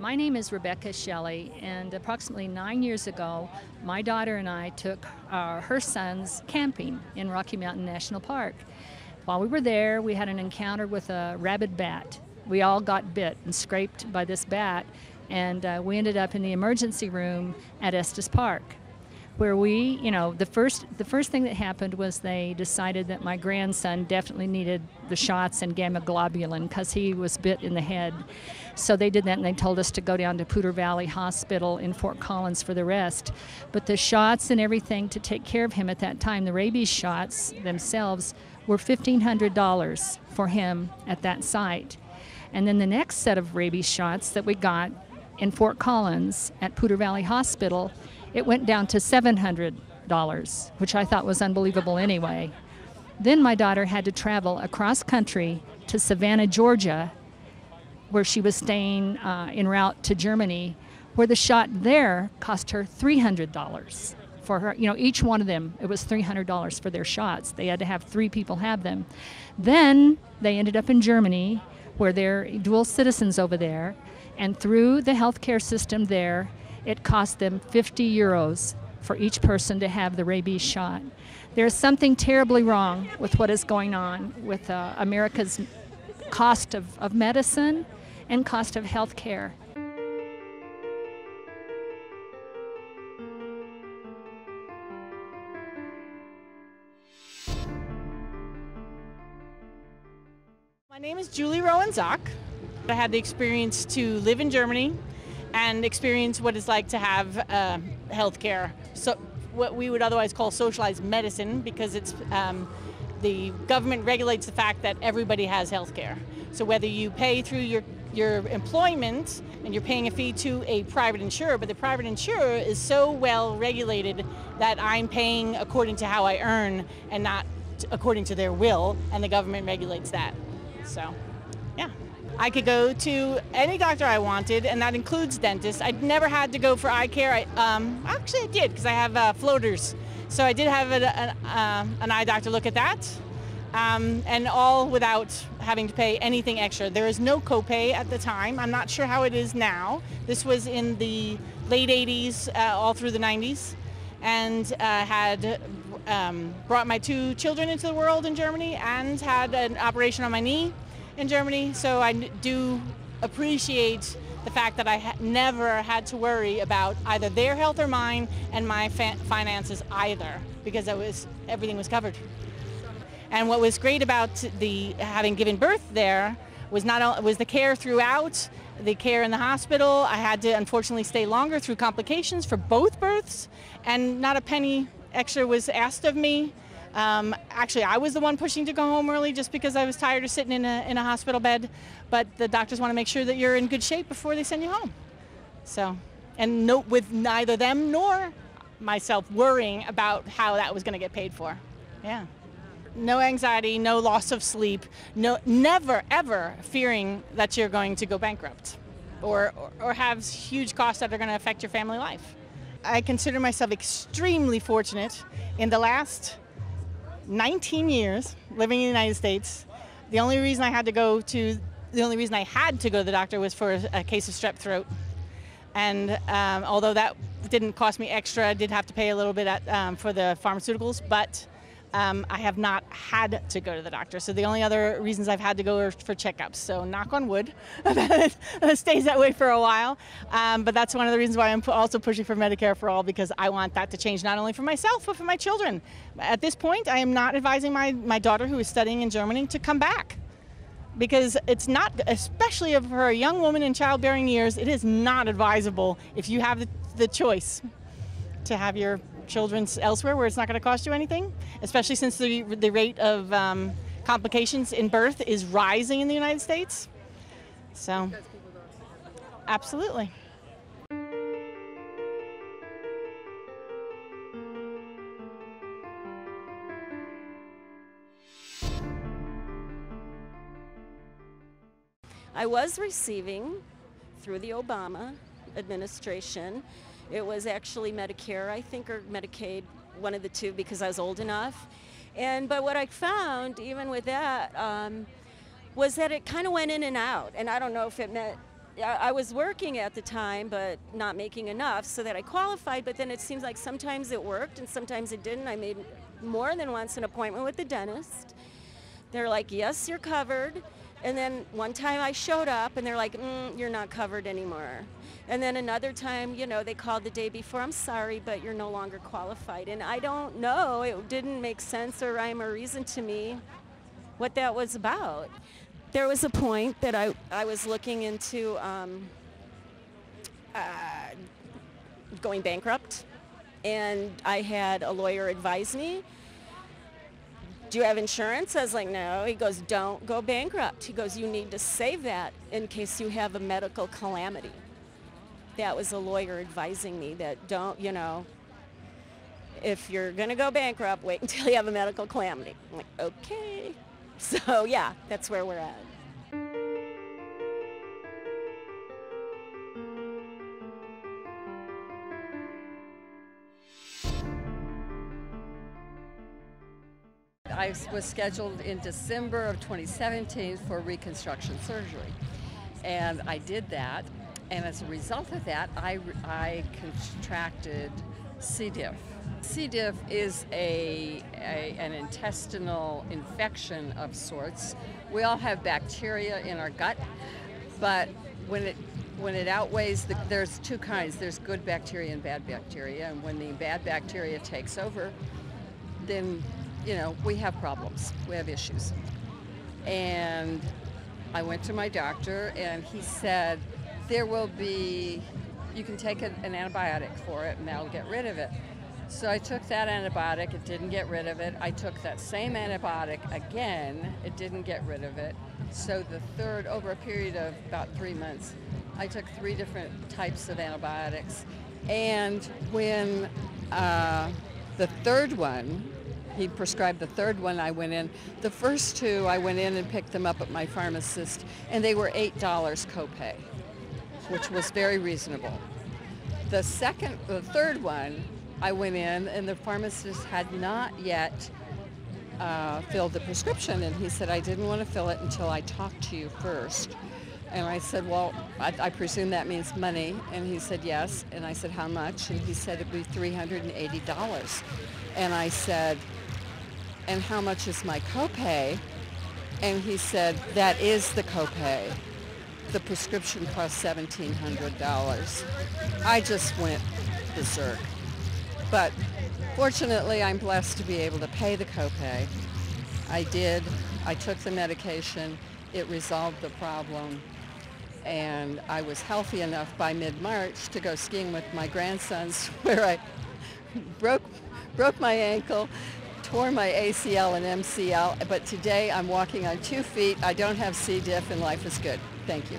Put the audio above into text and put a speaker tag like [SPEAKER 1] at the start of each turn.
[SPEAKER 1] My name is Rebecca Shelley, and approximately 9 years ago, my daughter and I took her sons camping in Rocky Mountain National Park. While we were there, we had an encounter with a rabid bat. We all got bit and scraped by this bat, and we ended up in the emergency room at Estes Park, where the first thing that happened was they decided that my grandson definitely needed the shots and gamma globulin because he was bit in the head. So they did that, and they told us to go down to Poudre Valley Hospital in Fort Collin for the rest. But the shots and everything to take care of him at that time, the rabies shots themselves, were $1,500 for him at that site. And then the next set of rabies shots that we got in Fort Collins at Poudre Valley Hospital, it went down to $700, which I thought was unbelievable anyway. Then my daughter had to travel across country to Savannah, Georgia, where she was staying en route to Germany, where the shot there cost her $300 for her. Each one of them, it was $300 for their shots. They had to have 3 people have them. Then they ended up in Germany, where they're dual citizens over there, and through the healthcare system there, it cost them 50 euros for each person to have the rabies shot. There's something terribly wrong with what is going on with America's cost of medicine and cost of health care.
[SPEAKER 2] My name is Julie Rowan-Zock. I had the experience to live in Germany and experience what it's like to have health care. So what we would otherwise call socialized medicine, because it's the government regulates the fact that everybody has health care. So whether you pay through your employment and you're paying a fee to a private insurer, but the private insurer is so well regulated that I'm paying according to how I earn and not according to their will, and the government regulates that. So, yeah. I could go to any doctor I wanted, and that includes dentists. I'd never had to go for eye care. Actually, I did, because I have floaters. So I did have an eye doctor look at that, and all without having to pay anything extra. There is no copay at the time. I'm not sure how it is now. This was in the late 80s, all through the 90s, and had brought my 2 children into the world in Germany and had an operation on my knee in Germany. So I do appreciate the fact that I never had to worry about either their health or mine and my finances either, because everything was covered. And what was great about having given birth there was the care throughout, the care in the hospital. I had to unfortunately stay longer through complications for both births, and not a penny extra was asked of me. Actually, I was the one pushing to go home early just because I was tired of sitting in a hospital bed. But the doctors want to make sure that you're in good shape before they send you home. So, and with neither them nor myself worrying about how that was going to get paid for. Yeah. No anxiety, no loss of sleep, never ever fearing that you're going to go bankrupt or have huge costs that are going to affect your family life. I consider myself extremely fortunate. In the last 19 years living in the United States, the only reason I had to go to the doctor was for a case of strep throat. And although that didn't cost me extra, I did have to pay a little bit for the pharmaceuticals, but I have not had to go to the doctor. So the only other reasons I've had to go are for checkups. So knock on wood, that it stays that way for a while. But that's one of the reasons why I'm also pushing for Medicare for all, because I want that to change not only for myself, but for my children. At this point, I am not advising my daughter, who is studying in Germany, to come back. Because it's not, especially for a young woman in childbearing years, it is not advisable, if you have the choice, to have your children elsewhere where it's not going to cost you anything, especially since the rate of complications in birth is rising in the United States. So, absolutely.
[SPEAKER 3] I was receiving through the Obama administration. It was actually Medicare, I think, or Medicaid, one of the two, because I was old enough. But what I found, even with that, was that it kind of went in and out. And I don't know if it meant I was working at the time, but not making enough so that I qualified, but then it seems like sometimes it worked and sometimes it didn't. I made more than once an appointment with the dentist. They're like, yes, you're covered. And then one time I showed up and they're like, you're not covered anymore. And then another time, you know, they called the day before, I'm sorry, but you're no longer qualified. And I don't know, it didn't make sense or rhyme or reason to me what that was about. There was a point that I was looking into going bankrupt, and I had a lawyer advise me, do you have insurance? I was like, no. He goes, don't go bankrupt. He goes, you need to save that in case you have a medical calamity. That was a lawyer advising me that don't, you know, if you're going to go bankrupt, wait until you have a medical calamity. I'm like, okay. So yeah, that's where we're at.
[SPEAKER 4] I was scheduled in December of 2017 for reconstruction surgery, and I did that, and as a result of that, I contracted C. diff. C. diff is an intestinal infection of sorts. We all have bacteria in our gut, but when it outweighs, there's two kinds. There's good bacteria and bad bacteria, and when the bad bacteria takes over, then you know, we have problems, we have issues. And I went to my doctor and he said, you can take an antibiotic for it and that'll get rid of it. So I took that antibiotic, it didn't get rid of it. I took that same antibiotic again, it didn't get rid of it. So over a period of about 3 months, I took 3 different types of antibiotics. And when the third one, he prescribed the third one, I went in. The first 2, I went in and picked them up at my pharmacist, and they were $8 copay, which was very reasonable. The third one, I went in, and the pharmacist had not yet filled the prescription, and he said, I didn't want to fill it until I talked to you first. And I said, well, I presume that means money. And he said, yes. And I said, how much? And he said, it'd be $380. And I said, and how much is my copay? And he said, that is the copay. The prescription cost $1,700. I just went berserk. But fortunately, I'm blessed to be able to pay the copay. I did. I took the medication. It resolved the problem. And I was healthy enough by mid-March to go skiing with my grandsons, where I broke my ankle, tore my ACL and MCL, but today I'm walking on 2 feet. I don't have C. diff and life is good. Thank you.